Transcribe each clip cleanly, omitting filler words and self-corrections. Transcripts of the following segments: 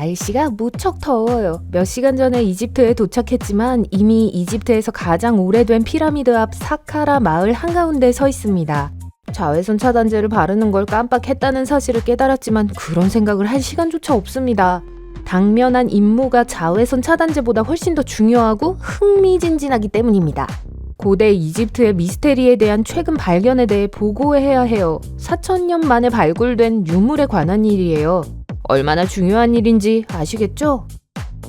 날씨가 무척 더워요. 몇 시간 전에 이집트에 도착했지만 이미 이집트에서 가장 오래된 피라미드 앞 사카라 마을 한가운데 서 있습니다. 자외선 차단제를 바르는 걸 깜빡했다는 사실을 깨달았지만 그런 생각을 할 시간조차 없습니다. 당면한 임무가 자외선 차단제보다 훨씬 더 중요하고 흥미진진하기 때문입니다. 고대 이집트의 미스테리에 대한 최근 발견에 대해 보고해야 해요. 4,000년 만에 발굴된 유물에 관한 일이에요. 얼마나 중요한 일인지 아시겠죠?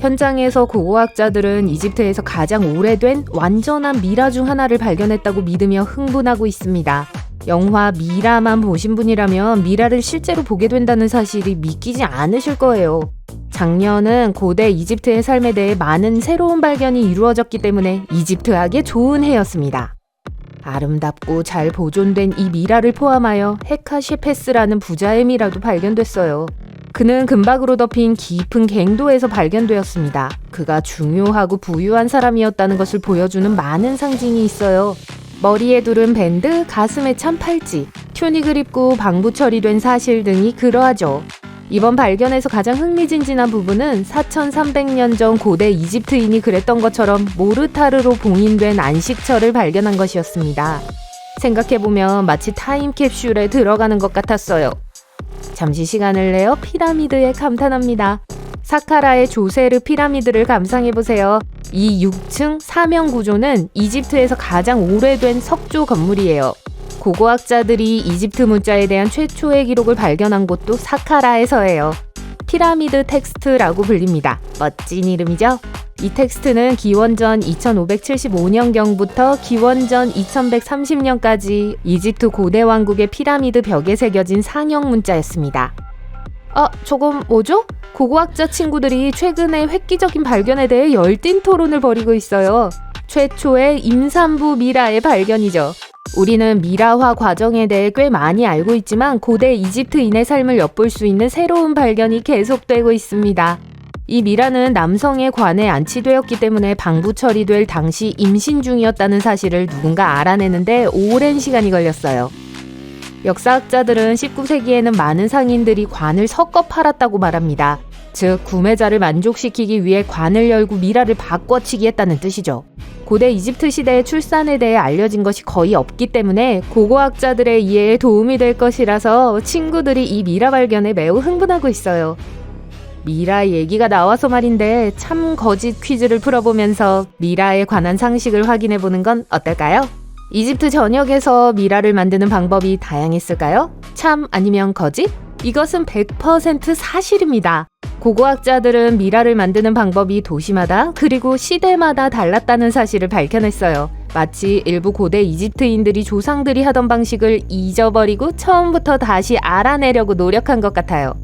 현장에서 고고학자들은 이집트에서 가장 오래된 완전한 미라 중 하나를 발견했다고 믿으며 흥분하고 있습니다. 영화 미라만 보신 분이라면 미라를 실제로 보게 된다는 사실이 믿기지 않으실 거예요. 작년은 고대 이집트의 삶에 대해 많은 새로운 발견이 이루어졌기 때문에 이집트학에 좋은 해였습니다. 아름답고 잘 보존된 이 미라를 포함하여 헤카시페스라는 부자의 미라도 발견됐어요. 그는 금박으로 덮인 깊은 갱도에서 발견되었습니다. 그가 중요하고 부유한 사람이었다는 것을 보여주는 많은 상징이 있어요. 머리에 두른 밴드, 가슴에 찬 팔찌, 튜닉을 입고 방부 처리된 사실 등이 그러하죠. 이번 발견에서 가장 흥미진진한 부분은 4,300년 전 고대 이집트인이 그랬던 것처럼 모르타르로 봉인된 안식처를 발견한 것이었습니다. 생각해보면 마치 타임캡슐에 들어가는 것 같았어요. 잠시 시간을 내어 피라미드에 감탄합니다. 사카라의 조세르 피라미드를 감상해보세요. 이 6층 사면 구조는 이집트에서 가장 오래된 석조 건물이에요. 고고학자들이 이집트 문자에 대한 최초의 기록을 발견한 곳도 사카라에서예요. 피라미드 텍스트라고 불립니다. 멋진 이름이죠? 이 텍스트는 기원전 2575년경부터 기원전 2130년까지 이집트 고대 왕국의 피라미드 벽에 새겨진 상형 문자였습니다. 저건 뭐죠? 고고학자 친구들이 최근에 획기적인 발견에 대해 열띤 토론을 벌이고 있어요. 최초의 임산부 미라의 발견이죠. 우리는 미라화 과정에 대해 꽤 많이 알고 있지만 고대 이집트인의 삶을 엿볼 수 있는 새로운 발견이 계속되고 있습니다. 이 미라는 남성의 관에 안치되었기 때문에 방부 처리될 당시 임신 중이었다는 사실을 누군가 알아내는데 오랜 시간이 걸렸어요. 역사학자들은 19세기에는 많은 상인들이 관을 섞어 팔았다고 말합니다. 즉, 구매자를 만족시키기 위해 관을 열고 미라를 바꿔치기 했다는 뜻이죠. 고대 이집트 시대의 출산에 대해 알려진 것이 거의 없기 때문에 고고학자들의 이해에 도움이 될 것이라서 친구들이 이 미라 발견에 매우 흥분하고 있어요. 미라 얘기가 나와서 말인데 참 거짓 퀴즈를 풀어보면서 미라에 관한 상식을 확인해보는 건 어떨까요? 이집트 전역에서 미라를 만드는 방법이 다양했을까요? 참 아니면 거짓? 이것은 100% 사실입니다. 고고학자들은 미라를 만드는 방법이 도시마다 그리고 시대마다 달랐다는 사실을 밝혀냈어요. 마치 일부 고대 이집트인들이 조상들이 하던 방식을 잊어버리고 처음부터 다시 알아내려고 노력한 것 같아요.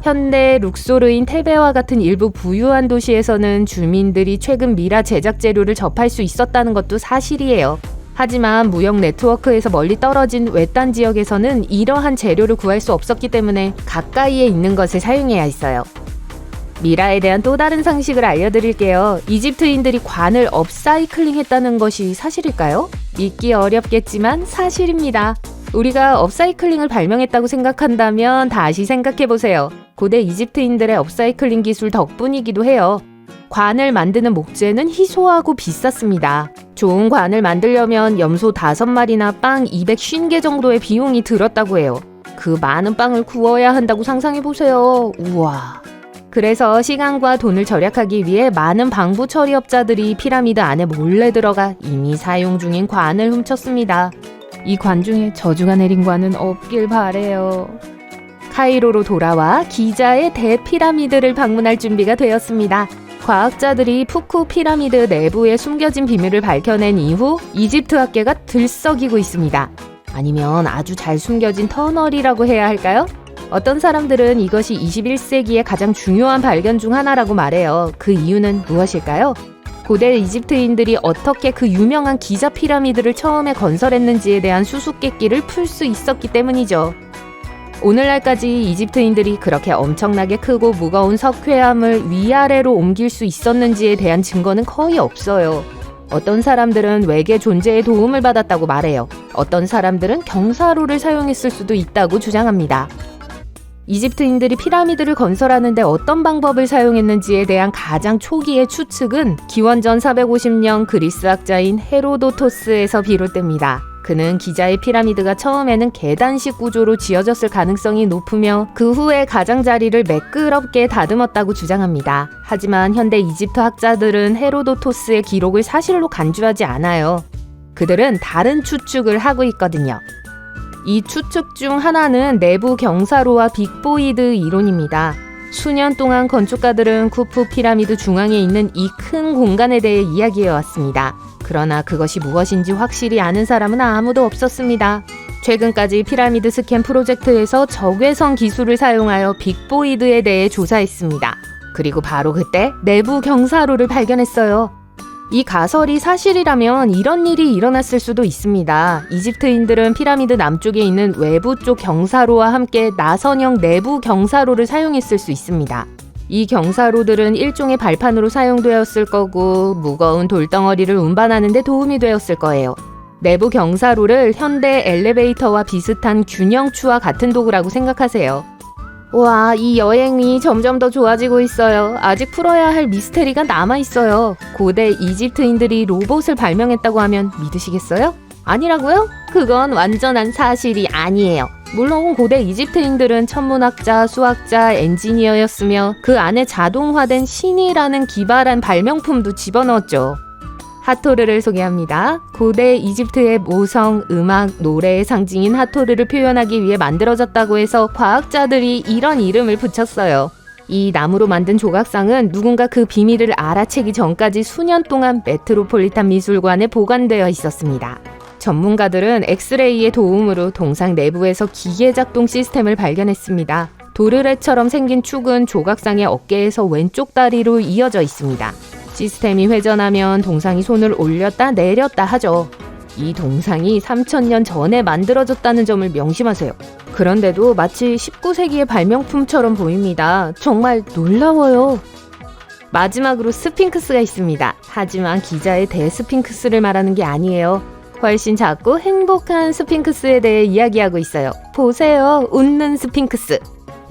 현대 룩소르인 테베와 같은 일부 부유한 도시에서는 주민들이 최근 미라 제작 재료를 접할 수 있었다는 것도 사실이에요. 하지만 무역 네트워크에서 멀리 떨어진 외딴 지역에서는 이러한 재료를 구할 수 없었기 때문에 가까이에 있는 것을 사용해야 했어요. 미라에 대한 또 다른 상식을 알려드릴게요. 이집트인들이 관을 업사이클링 했다는 것이 사실일까요? 믿기 어렵겠지만 사실입니다. 우리가 업사이클링을 발명했다고 생각한다면 다시 생각해보세요. 고대 이집트인들의 업사이클링 기술 덕분이기도 해요. 관을 만드는 목재는 희소하고 비쌌습니다. 좋은 관을 만들려면 염소 5마리나 빵 250개 정도의 비용이 들었다고 해요. 그 많은 빵을 구워야 한다고 상상해보세요. 우와. 그래서 시간과 돈을 절약하기 위해 많은 방부 처리업자들이 피라미드 안에 몰래 들어가 이미 사용 중인 관을 훔쳤습니다. 이 관 중에 저주가 내린 관은 없길 바래요. 카이로로 돌아와 기자의 대피라미드를 방문할 준비가 되었습니다. 과학자들이 푸쿠 피라미드 내부에 숨겨진 비밀을 밝혀낸 이후 이집트학계가 들썩이고 있습니다. 아니면 아주 잘 숨겨진 터널이라고 해야 할까요? 어떤 사람들은 이것이 21세기의 가장 중요한 발견 중 하나라고 말해요. 그 이유는 무엇일까요? 고대 이집트인들이 어떻게 그 유명한 기자 피라미드를 처음에 건설했는지에 대한 수수께끼를 풀 수 있었기 때문이죠. 오늘날까지 이집트인들이 그렇게 엄청나게 크고 무거운 석회암을 위아래로 옮길 수 있었는지에 대한 증거는 거의 없어요. 어떤 사람들은 외계 존재의 도움을 받았다고 말해요. 어떤 사람들은 경사로를 사용했을 수도 있다고 주장합니다. 이집트인들이 피라미드를 건설하는데 어떤 방법을 사용했는지에 대한 가장 초기의 추측은 기원전 450년 그리스 학자인 헤로도토스에서 비롯됩니다. 그는 기자의 피라미드가 처음에는 계단식 구조로 지어졌을 가능성이 높으며 그 후에 가장자리를 매끄럽게 다듬었다고 주장합니다. 하지만 현대 이집트 학자들은 헤로도토스의 기록을 사실로 간주하지 않아요. 그들은 다른 추측을 하고 있거든요. 이 추측 중 하나는 내부 경사로와 빅보이드 이론입니다. 수년 동안 건축가들은 쿠프 피라미드 중앙에 있는 이 큰 공간에 대해 이야기해왔습니다. 그러나 그것이 무엇인지 확실히 아는 사람은 아무도 없었습니다. 최근까지 피라미드 스캔 프로젝트에서 적외선 기술을 사용하여 빅보이드에 대해 조사했습니다. 그리고 바로 그때 내부 경사로를 발견했어요. 이 가설이 사실이라면 이런 일이 일어났을 수도 있습니다. 이집트인들은 피라미드 남쪽에 있는 외부 쪽 경사로와 함께 나선형 내부 경사로를 사용했을 수 있습니다. 이 경사로들은 일종의 발판으로 사용되었을 거고 무거운 돌덩어리를 운반하는 데 도움이 되었을 거예요. 내부 경사로를 현대 엘리베이터와 비슷한 균형추와 같은 도구라고 생각하세요. 와, 이 여행이 점점 더 좋아지고 있어요. 아직 풀어야 할 미스테리가 남아있어요. 고대 이집트인들이 로봇을 발명했다고 하면 믿으시겠어요? 아니라고요? 그건 완전한 사실이 아니에요. 물론 고대 이집트인들은 천문학자, 수학자, 엔지니어였으며 그 안에 자동화된 신이라는 기발한 발명품도 집어넣었죠. 하토르를 소개합니다. 고대 이집트의 모성, 음악, 노래의 상징인 하토르를 표현하기 위해 만들어졌다고 해서 과학자들이 이런 이름을 붙였어요. 이 나무로 만든 조각상은 누군가 그 비밀을 알아채기 전까지 수년 동안 메트로폴리탄 미술관에 보관되어 있었습니다. 전문가들은 엑스레이의 도움으로 동상 내부에서 기계 작동 시스템을 발견했습니다. 도르래처럼 생긴 축은 조각상의 어깨에서 왼쪽 다리로 이어져 있습니다. 시스템이 회전하면 동상이 손을 올렸다 내렸다 하죠. 이 동상이 3000년 전에 만들어졌다는 점을 명심하세요. 그런데도 마치 19세기의 발명품처럼 보입니다. 정말 놀라워요. 마지막으로 스핑크스가 있습니다. 하지만 기자의 대스핑크스를 말하는 게 아니에요. 훨씬 작고 행복한 스핑크스에 대해 이야기하고 있어요. 보세요. 웃는 스핑크스.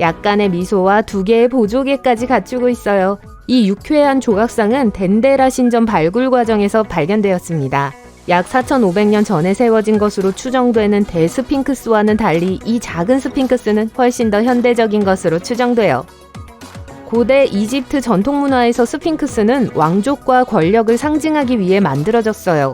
약간의 미소와 2개의 보조개까지 갖추고 있어요. 이 유쾌한 조각상은 덴데라 신전 발굴 과정에서 발견되었습니다. 약 4500년 전에 세워진 것으로 추정되는 대스핑크스와는 달리 이 작은 스핑크스는 훨씬 더 현대적인 것으로 추정돼요. 고대 이집트 전통 문화에서 스핑크스는 왕족과 권력을 상징하기 위해 만들어졌어요.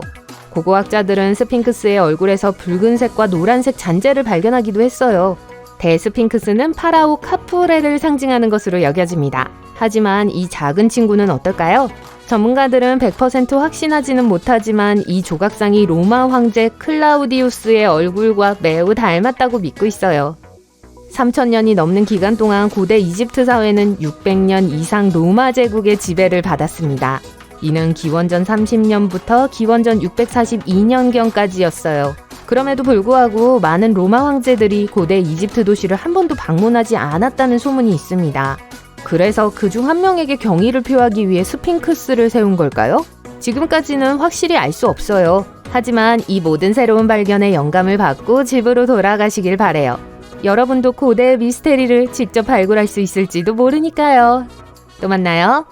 고고학자들은 스핑크스의 얼굴에서 붉은색과 노란색 잔재를 발견하기도 했어요. 대스핑크스는 파라오 카푸레를 상징하는 것으로 여겨집니다. 하지만 이 작은 친구는 어떨까요? 전문가들은 100% 확신하지는 못하지만 이 조각상이 로마 황제 클라우디우스의 얼굴과 매우 닮았다고 믿고 있어요. 3000년이 넘는 기간 동안 고대 이집트 사회는 600년 이상 로마 제국의 지배를 받았습니다. 이는 기원전 30년부터 기원전 642년경까지였어요. 그럼에도 불구하고 많은 로마 황제들이 고대 이집트 도시를 한 번도 방문하지 않았다는 소문이 있습니다. 그래서 그중 한 명에게 경의를 표하기 위해 스핑크스를 세운 걸까요? 지금까지는 확실히 알 수 없어요. 하지만 이 모든 새로운 발견에 영감을 받고 집으로 돌아가시길 바래요. 여러분도 고대의 미스테리를 직접 발굴할 수 있을지도 모르니까요. 또 만나요.